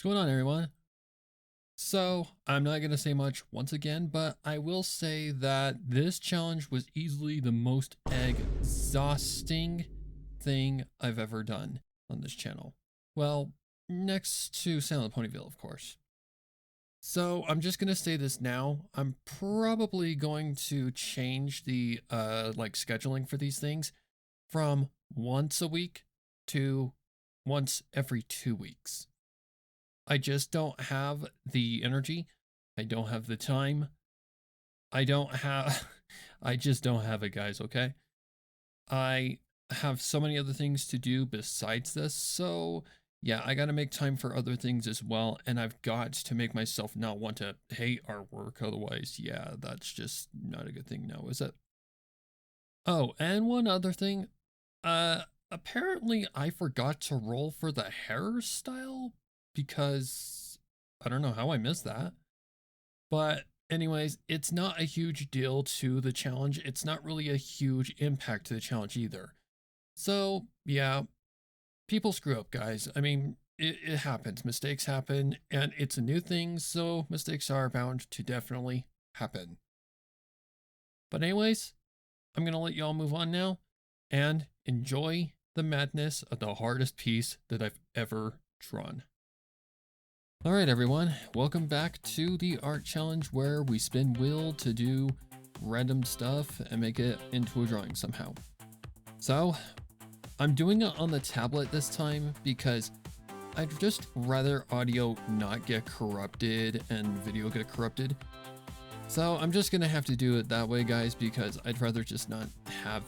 What's going on, everyone? So, I'm not going to say much once again, but I will say that this challenge was easily the most exhausting thing I've ever done on this channel. Well, next to Silent Ponyville, of course. So, I'm just going to say this now. I'm probably going to change the scheduling for these things from once a week to once every 2 weeks. I just don't have the energy. I don't have the time. I don't have, I just don't have it, guys, okay? I have so many other things to do besides this. So, yeah, I got to make time for other things as well. And I've got to make myself not want to hate our work. Otherwise, yeah, that's just not a good thing now, is it? Oh, and one other thing. Apparently I forgot to roll for the hairstyle because I don't know how I missed that. But anyways, it's not a huge deal to the challenge. It's not really a huge impact to the challenge either. So yeah, people screw up, guys. I mean, it happens. Mistakes happen, and it's a new thing, so mistakes are bound to definitely happen. But anyways, I'm going to let y'all move on now and enjoy the madness of the hardest piece that I've ever drawn. All right, everyone, welcome back to the art challenge where we spin wheel to do random stuff and make it into a drawing somehow. So I'm doing it on the tablet this time because I'd just rather audio not get corrupted and video get corrupted. So I'm just gonna have to do it that way, guys, because I'd rather just not have,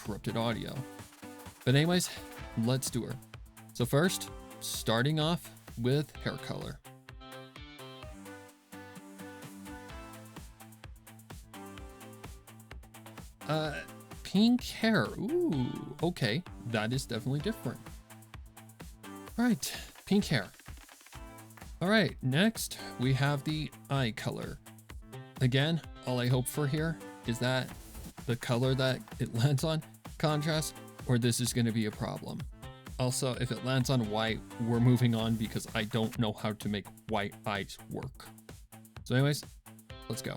corrupted audio. But anyways, let's do her. So first, starting off with hair color. Pink hair. Ooh, okay. That is definitely different. All right, pink hair. All right, next we have the eye color. Again, all I hope for here is that the color that it lands on contrasts, or this is going to be a problem. Also, if it lands on white, we're moving on because I don't know how to make white eyes work. So anyways, let's go.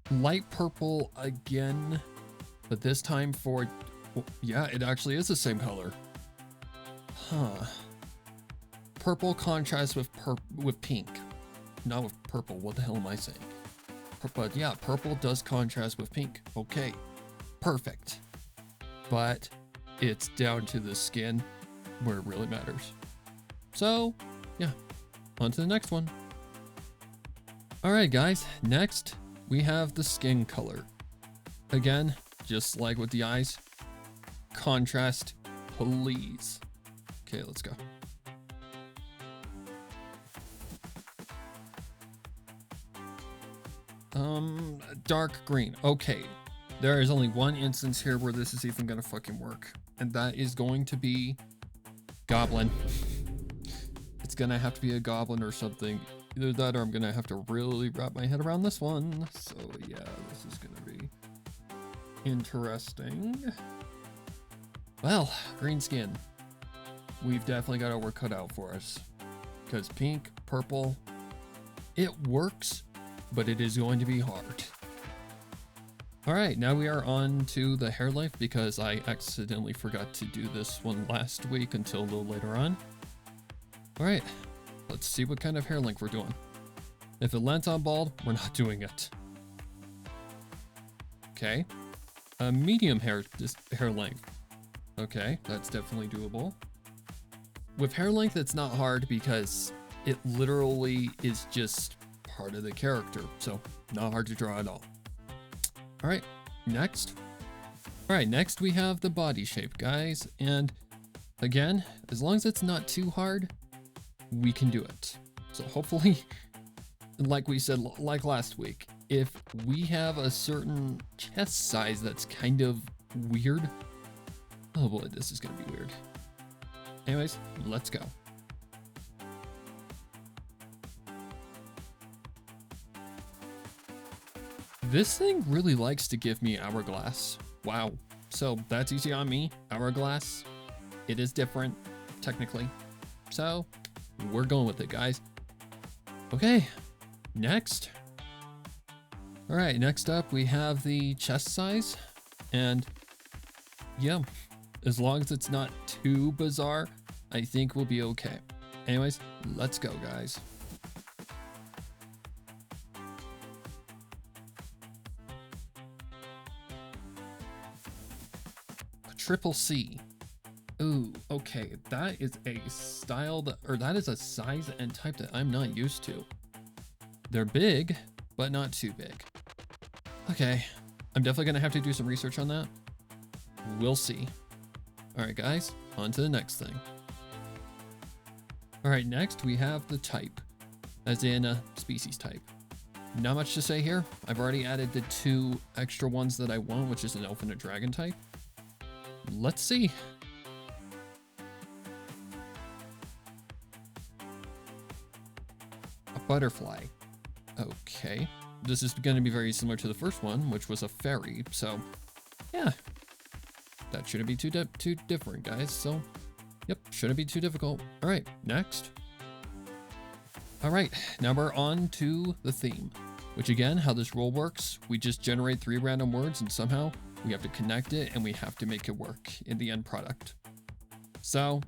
Light purple again, but this time for, yeah, it actually is the same color. Huh. Purple contrasts with pink. Not with purple, what the hell am I saying? But yeah, purple does contrast with pink. Okay, perfect. But it's down to the skin where it really matters. So yeah, on to the next one. All right, guys, next we have the skin color. Again, just like with the eyes, contrast, please. Okay, let's go. Dark green. Okay, there is only one instance here where this is even gonna fucking work, and that is going to be goblin. It's gonna have to be a goblin or something. Either that or I'm gonna have to really wrap my head around this one. So yeah, this is gonna be interesting. Well, green skin. We've definitely got our work cut out for us. Because pink, purple, it works, but it is going to be hard. All right, now we are on to the hair length because I accidentally forgot to do this one last week until a little later on. All right, let's see what kind of hair length we're doing. If it lands on bald, we're not doing it. Okay, a medium hair length. Okay, that's definitely doable. With hair length, it's not hard because it literally is just part of the character, so not hard to draw at all. All right, next. All right, next we have the body shape, guys. And again, as long as it's not too hard, we can do it. So hopefully, like we said, like last week, if we have a certain chest size that's kind of weird, oh boy, this is gonna be weird. Anyways, let's go. This thing really likes to give me hourglass. Wow. So that's easy on me. Hourglass, it is different, technically. So we're going with it, guys. Okay, next. All right, next up we have the chest size. And yeah, as long as it's not too bizarre, I think we'll be okay. Anyways, let's go, guys. A triple C. Ooh, okay, that is a style that, or that is a size and type that I'm not used to. They're big, but not too big. Okay, I'm definitely gonna have to do some research on that. We'll see. All right, guys, on to the next thing. All right, next we have the type, as in a species type. Not much to say here. I've already added the 2 extra ones that I want, which is an elf and a dragon type. Let's see. A butterfly. Okay. This is going to be very similar to the first one, which was a fairy. So, yeah. That shouldn't be too different, guys. So, yep, shouldn't be too difficult. All right, next. All right, now we're on to the theme, which again, how this rule works, we just generate 3 random words and somehow we have to connect it and we have to make it work in the end product. So,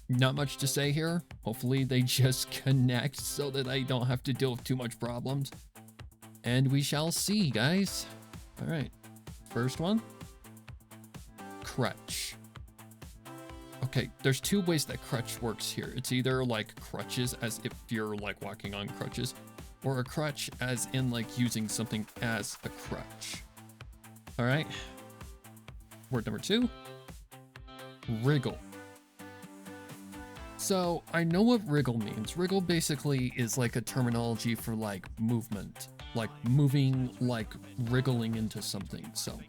not much to say here. Hopefully they just connect so that I don't have to deal with too much problems. And we shall see, guys. All right, first one. Crutch. Okay, there's 2 ways that crutch works here. It's either like crutches as if you're like walking on crutches, or a crutch as in like using something as a crutch. All right. Word number 2, wriggle. So I know what wriggle means. Wriggle basically is like a terminology for like movement, like moving, like wriggling into something. So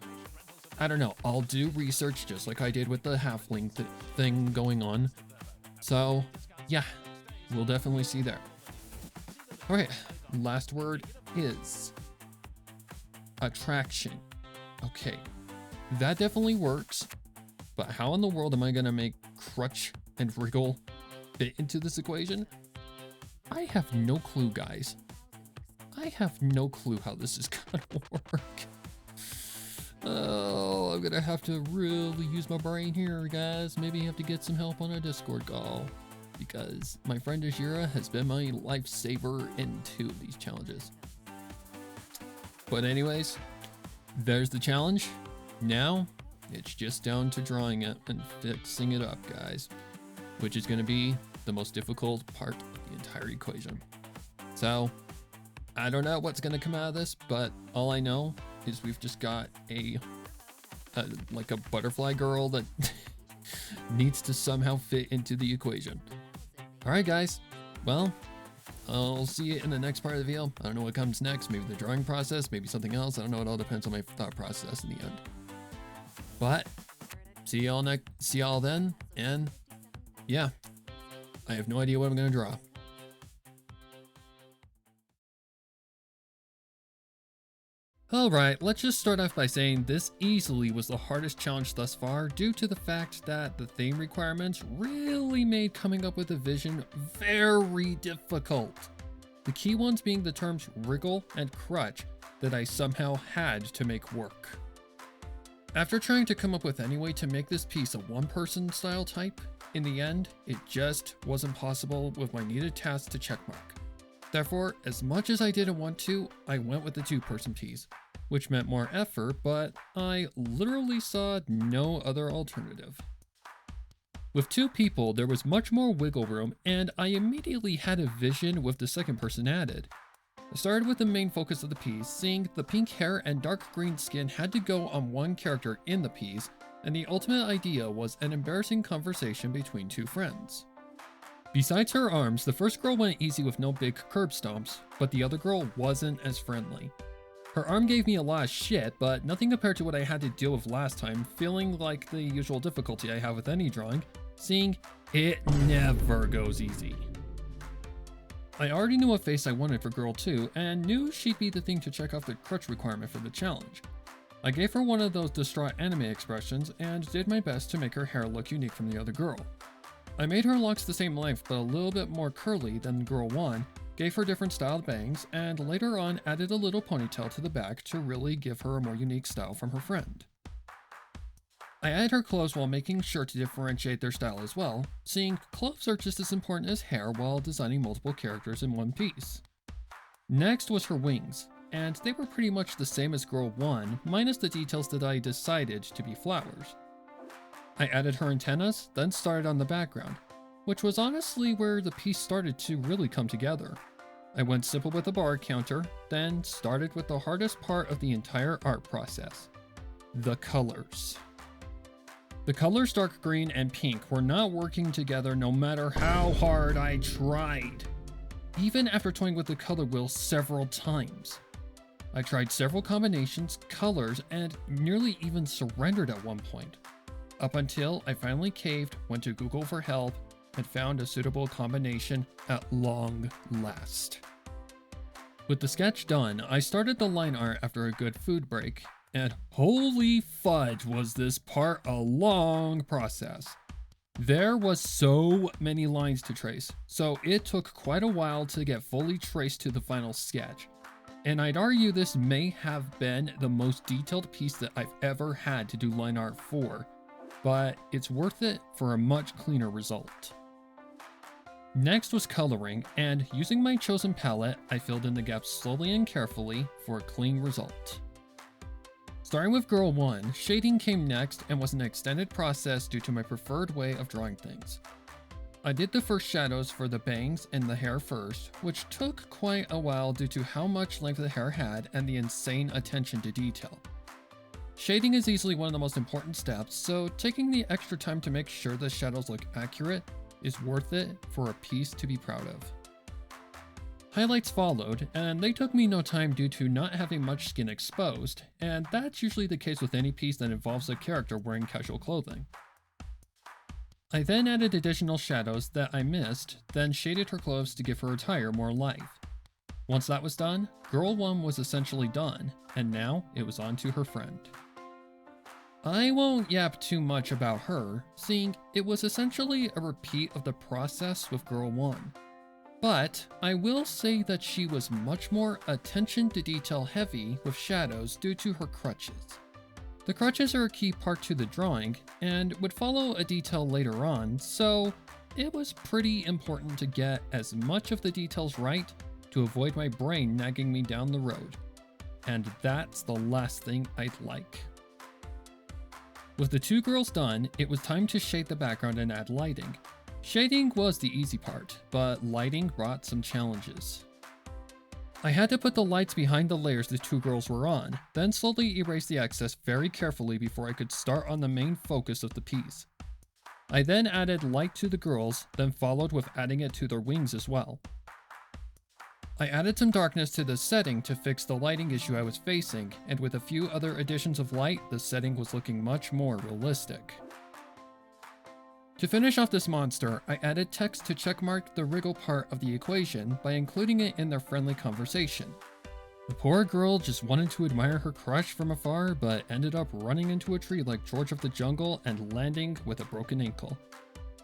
I don't know. I'll do research just like I did with the halfling thing going on. So yeah, we'll definitely see there. All right, last word is attraction. Okay, that definitely works, but how in the world am I gonna make crutch and wriggle fit into this equation? I have no clue, guys. I have no clue how this is gonna work. Oh, I'm gonna have to really use my brain here, guys. Maybe have to get some help on a Discord call, because my friend Ajira has been my lifesaver in 2 of these challenges. But anyways, there's the challenge. Now it's just down to drawing it and fixing it up, guys, which is gonna be the most difficult part of the entire equation. So I don't know what's gonna come out of this, but all I know is we've just got like a butterfly girl that needs to somehow fit into the equation. All right, guys. Well, I'll see you in the next part of the video. I don't know what comes next. Maybe the drawing process, maybe something else. I don't know. It all depends on my thought process in the end. But see y'all then. And yeah, I have no idea what I'm gonna draw. Alright, let's just start off by saying this easily was the hardest challenge thus far due to the fact that the theme requirements really made coming up with a vision very difficult. The key ones being the terms wriggle and crutch that I somehow had to make work. After trying to come up with any way to make this piece a one-person style type, in the end, it just wasn't possible with my needed tasks to checkmark. Therefore, as much as I didn't want to, I went with the 2-person piece, which meant more effort, but I literally saw no other alternative. With 2 people, there was much more wiggle room, and I immediately had a vision with the 2nd person added. I started with the main focus of the piece, seeing the pink hair and dark green skin had to go on one character in the piece, and the ultimate idea was an embarrassing conversation between 2 friends. Besides her arms, the first girl went easy with no big curb stomps, but the other girl wasn't as friendly. Her arm gave me a lot of shit, but nothing compared to what I had to deal with last time, feeling like the usual difficulty I have with any drawing, seeing it never goes easy. I already knew what face I wanted for girl 2, and knew she'd be the thing to check off the crutch requirement for the challenge. I gave her one of those distraught anime expressions and did my best to make her hair look unique from the other girl. I made her locks the same length but a little bit more curly than girl 1, gave her different styled bangs, and later on added a little ponytail to the back to really give her a more unique style from her friend. I added her clothes while making sure to differentiate their style as well, seeing clothes are just as important as hair while designing multiple characters in one piece. Next was her wings, and they were pretty much the same as girl 1, minus the details that I decided to be flowers. I added her antennas, then started on the background, which was honestly where the piece started to really come together. I went simple with the bar counter, then started with the hardest part of the entire art process: the colors. The colors dark green and pink were not working together no matter how hard I tried, even after toying with the color wheel several times. I tried several combinations, colors, and nearly even surrendered at one point, up until I finally caved, went to Google for help, and found a suitable combination at long last. With the sketch done, I started the line art after a good food break, and holy fudge was this part a long process. There was so many lines to trace, so it took quite a while to get fully traced to the final sketch. And I'd argue this may have been the most detailed piece that I've ever had to do line art for, but it's worth it for a much cleaner result. Next was coloring, and using my chosen palette, I filled in the gaps slowly and carefully for a clean result. Starting with girl 1, shading came next and was an extended process due to my preferred way of drawing things. I did the first shadows for the bangs and the hair first, which took quite a while due to how much length the hair had and the insane attention to detail. Shading is easily one of the most important steps, so taking the extra time to make sure the shadows look accurate is worth it for a piece to be proud of. Highlights followed, and they took me no time due to not having much skin exposed, and that's usually the case with any piece that involves a character wearing casual clothing. I then added additional shadows that I missed, then shaded her clothes to give her attire more life. Once that was done, girl 1 was essentially done, and now it was on to her friend. I won't yap too much about her, seeing it was essentially a repeat of the process with girl 1. But I will say that she was much more attention to detail heavy with shadows due to her crutches. The crutches are a key part to the drawing and would follow a detail later on, so it was pretty important to get as much of the details right to avoid my brain nagging me down the road. And that's the last thing I'd like. With the two girls done, it was time to shade the background and add lighting. Shading was the easy part, but lighting brought some challenges. I had to put the lights behind the layers the two girls were on, then slowly erase the excess very carefully before I could start on the main focus of the piece. I then added light to the girls, then followed with adding it to their wings as well. I added some darkness to the setting to fix the lighting issue I was facing, and with a few other additions of light, the setting was looking much more realistic. To finish off this monster, I added text to checkmark the Wriggle part of the equation by including it in their friendly conversation. The poor girl just wanted to admire her crush from afar, but ended up running into a tree like George of the Jungle and landing with a broken ankle.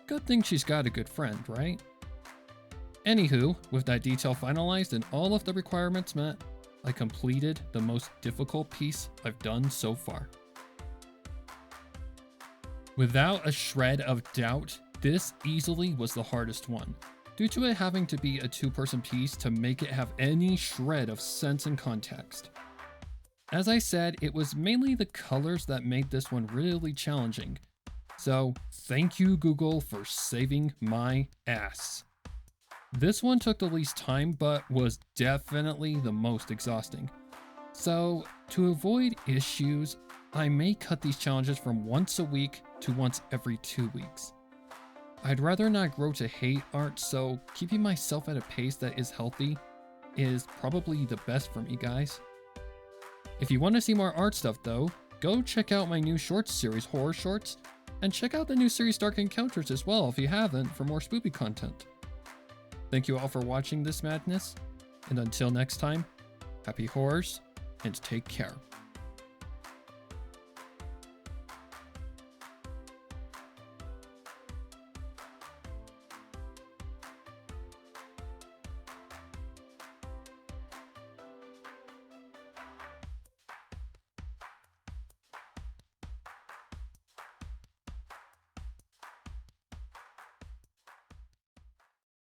Good thing she's got a good friend, right? Anywho, with that detail finalized and all of the requirements met, I completed the most difficult piece I've done so far. Without a shred of doubt, this easily was the hardest one, due to it having to be a two-person piece to make it have any shred of sense and context. As I said, it was mainly the colors that made this one really challenging, so thank you Google for saving my ass. This one took the least time, but was definitely the most exhausting. So, to avoid issues, I may cut these challenges from once a week to once every 2 weeks. I'd rather not grow to hate art, so keeping myself at a pace that is healthy is probably the best for me, guys. If you want to see more art stuff though, go check out my new shorts series, Horror Shorts, and check out the new series Dark Encounters as well if you haven't for more spoopy content. Thank you all for watching this madness, and until next time, happy horrors and take care.